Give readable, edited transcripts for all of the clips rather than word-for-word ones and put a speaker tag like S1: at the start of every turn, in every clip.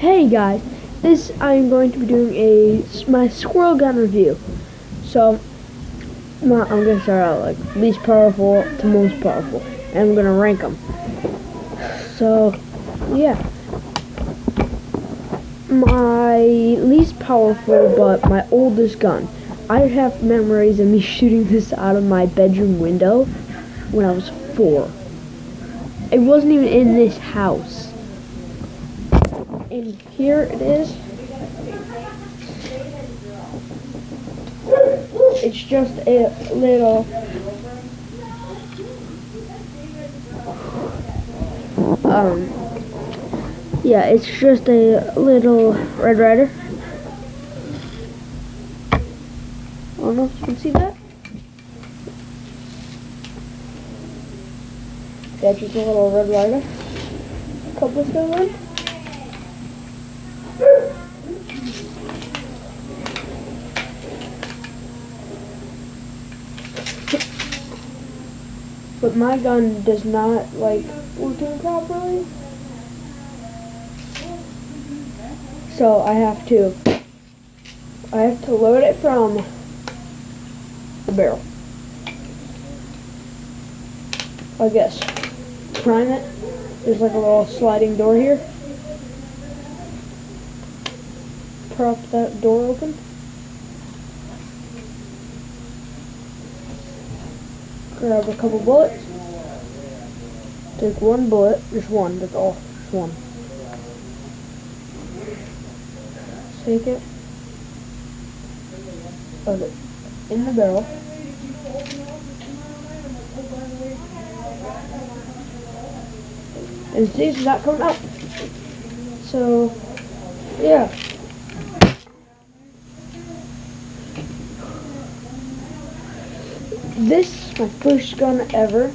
S1: Hey guys, this I'm going to be doing my squirrel gun review. So I'm going to start out like least powerful to most powerful, and I'm going to rank them. So yeah, my least powerful but my oldest gun. I have memories of me shooting this out of my bedroom window when I was 4. It wasn't even in this house. And here it is. It's just a little yeah, it's just a little Red Ryder. I don't know if you can see that. That's just a little Red Ryder. Couple still in. But my gun does not like working properly. So I have to load it from the barrel. I guess. Prime it. There's like a little sliding door here. Prop that door open. Grab a couple bullets. Take one bullet, just one, that's all, just one. Take it, put it in the barrel. And see, it's not coming out. So, yeah. This is my first gun ever.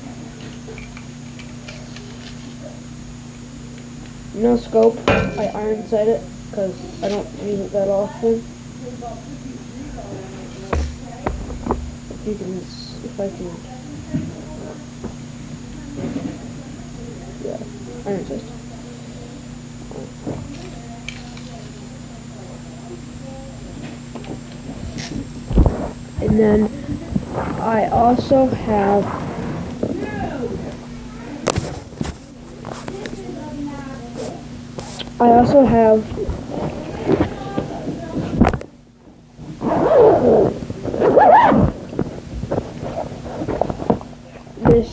S1: No scope. I iron sight it because I don't use it that often. If I can, yeah, iron sight. And then I also have this.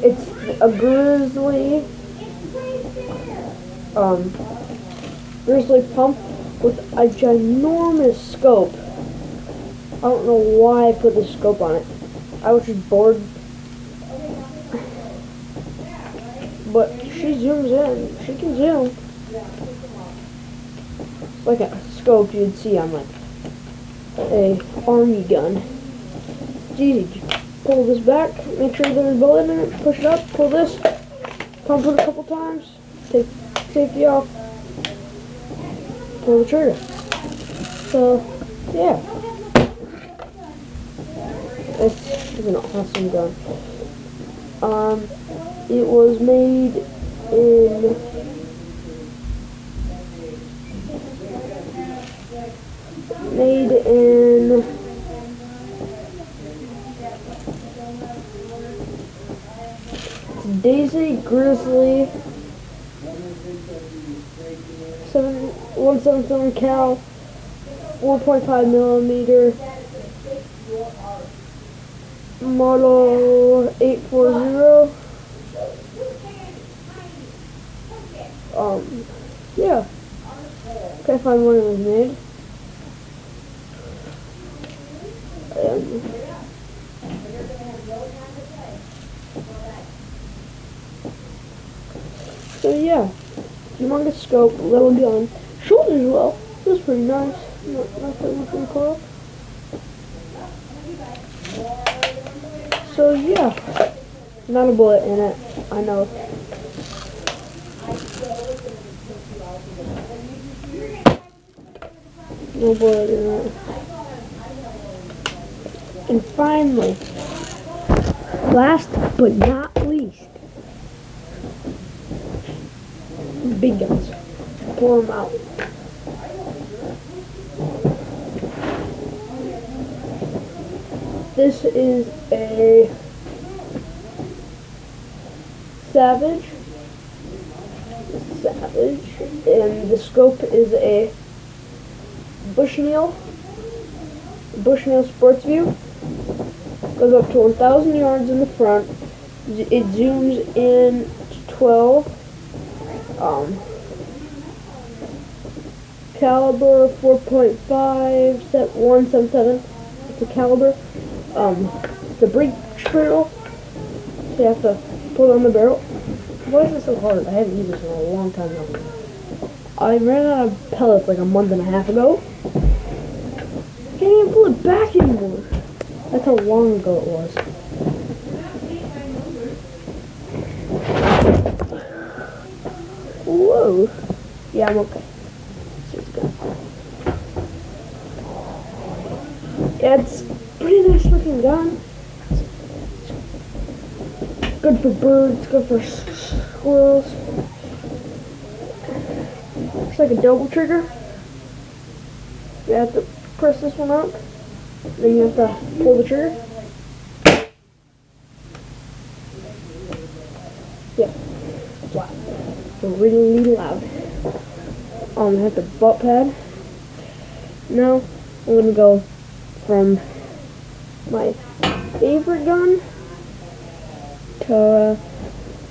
S1: It's a grizzly pump with a ginormous scope. I don't know why I put this scope on it. I was just bored. But she zooms in. She can zoom. Like a scope you'd see on like a army gun. It's easy. Just pull this back, make sure there's a bullet in it, push it up, pull this, pump it a couple times, take safety off, pull the trigger. So, yeah. This is an awesome gun. It was made in Daisy Grizzly 177 cal 4.5 millimeter model 840. Yeah. Can't find when it was made. So yeah, humongous scope, little gun, shoulders well. It was pretty nice. Not that much recoil. So yeah, not a bullet in it. I know. No bullet in it. And finally, last but not least, big guns. Pour them out. This is a Savage, and the scope is a Bushnell Sports View. Goes up to 1,000 yards in the front. It zooms in to 12. Caliber 4.5, set 177. It's a caliber. The breech barrel. So you have to pull on the barrel. Why is this so hard? I haven't used this in a long time now. I ran out of pellets like a month and a half ago. Can't even pull it back anymore. That's how long ago it was. Whoa. Yeah, I'm okay. Yeah, it's a pretty nice looking gun. Good for birds, good for squirrels. It's like a double trigger. You have to press this one out, then you have to pull the trigger. Yeah, wow, really loud. I have the butt pad. Now I'm gonna go from my favorite gun to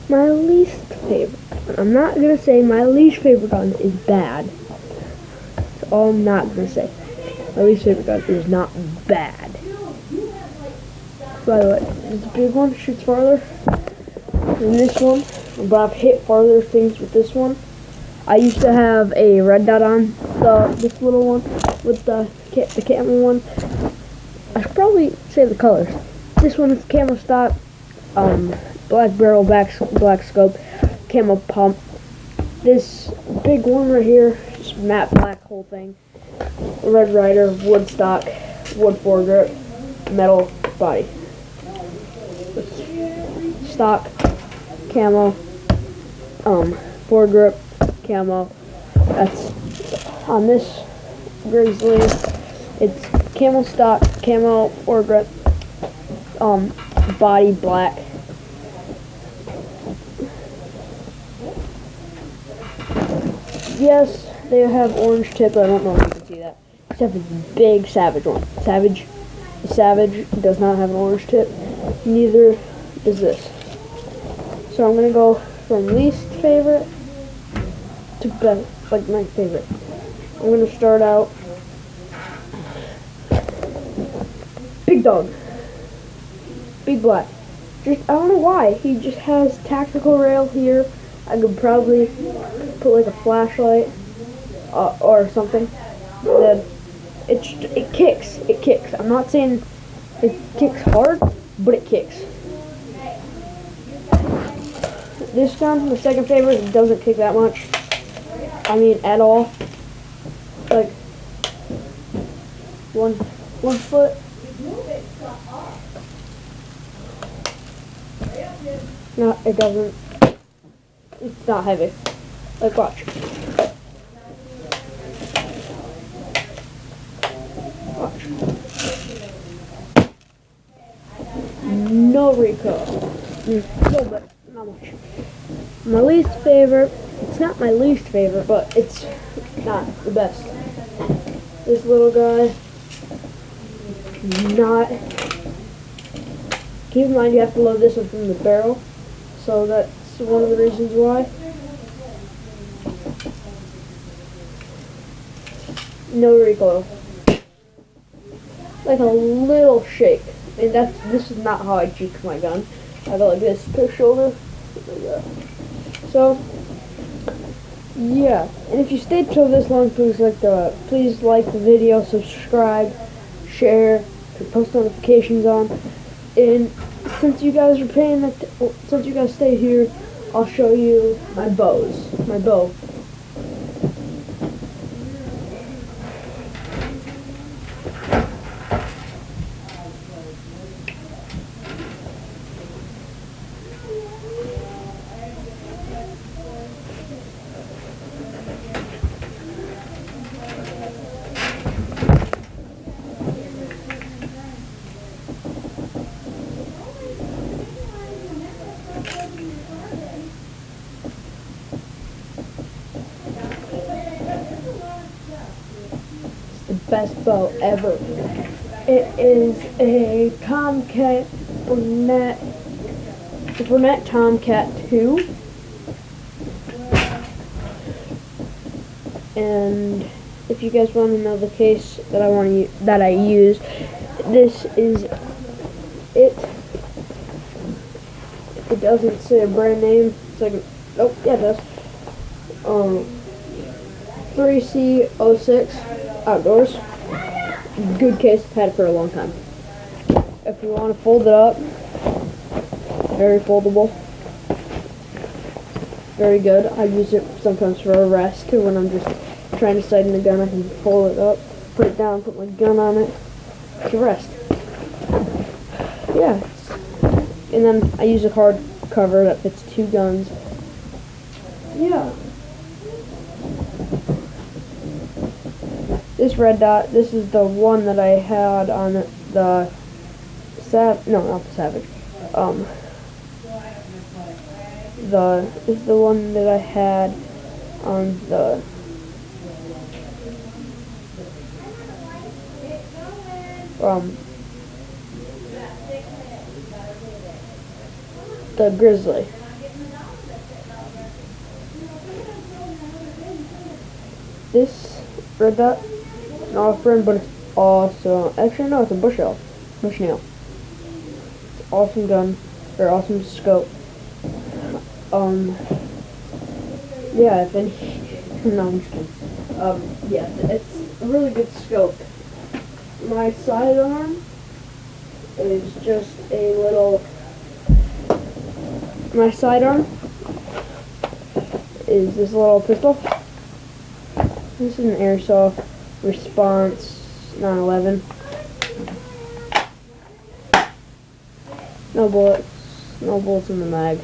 S1: my least favorite. I'm not gonna say my least favorite gun is bad. That's all I'm not gonna say. My least favorite gun is not bad. By the way, this big one shoots farther than this one, but I've hit farther things with this one. I used to have a red dot on this little one with the camo one. I should probably say the colors. This one is camo stock, black barrel, black scope, camo pump. This big one right here, just matte black whole thing. Red Rider, wood stock, wood foregrip, metal body. Stock, camo, foregrip, camo. That's on this Grizzly. It's camo stock, camo foregrip, body black. Yes, they have orange tip. I don't know if you can see that. Except for the big Savage one. The Savage does not have an orange tip. Neither does this. So I'm gonna go from least favorite to best, like my favorite. I'm gonna start out Big Dog. Big Black. Just, I don't know why. He just has tactical rail here. I could probably put like a flashlight or something. Then it kicks. It kicks. I'm not saying it kicks hard, but it kicks. This gun, the second favorite, it doesn't kick that much. I mean, at all. Like one foot. No, it doesn't. It's not heavy. Like, watch. Watch. No recoil. No, but not much. My least favorite. It's not my least favorite, but it's not the best. This little guy. Not. Keep in mind you have to load this one from the barrel. So that's one of the reasons why. No recoil. Like a little shake. And this is not how I cheek my gun. I go like this, push shoulder. So yeah. And if you stayed till this long, please like the video, subscribe, share, put post notifications on. And since you guys stay here, I'll show you my bow. best bow ever. It is a Tomcat Burnett Tomcat 2. And if you guys want to know the case that I use, this is it. It doesn't say a brand name. It's like, oh yeah, it does. 3C06 Outdoors. Good case. I've had it for a long time. If you want to fold it up, very foldable. Very good. I use it sometimes for a rest too when I'm just trying to sight in the gun. I can fold it up, put it down, put my gun on it to rest. Yeah. And then I use a hard cover that fits 2 guns. Yeah. This red dot, this is the one that I had on the no, not the Savage. This is the one that I had on the Grizzly. This red dot, an off-brand, but it's awesome. Actually, no, it's a Bushnell. It's an awesome gun, or awesome scope. Yeah, if any, no, I'm just kidding. Yeah, it's a really good scope. My sidearm is just a little, my sidearm is this little pistol. This is an airsoft response 911. No bullets in the mag.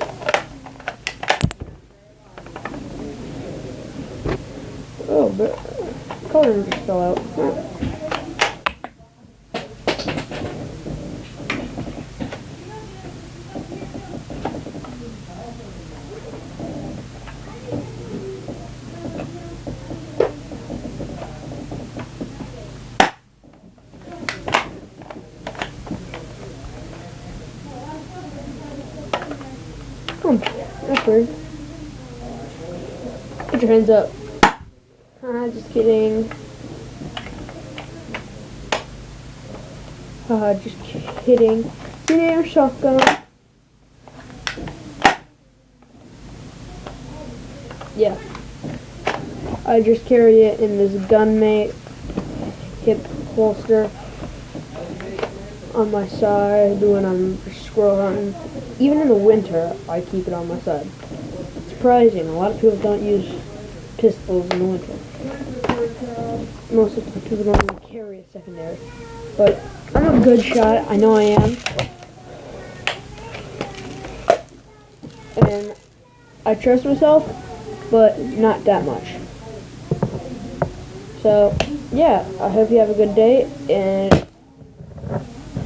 S1: Oh, but color just fell out. That's weird. Put your hands up. Just kidding. Just kidding. It's an air shotgun. Yeah. I just carry it in this gunmate hip holster on my side when I'm squirrel hunting. Even in the winter, I keep it on my side. It's surprising. A lot of people don't use pistols in the winter. Most of the people don't even carry a secondary. But I'm a good shot. I know I am. And I trust myself, but not that much. So, yeah. I hope you have a good day, and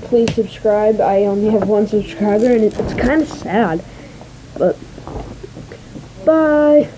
S1: please subscribe. I only have 1 subscriber, and it's kind of sad. But, bye.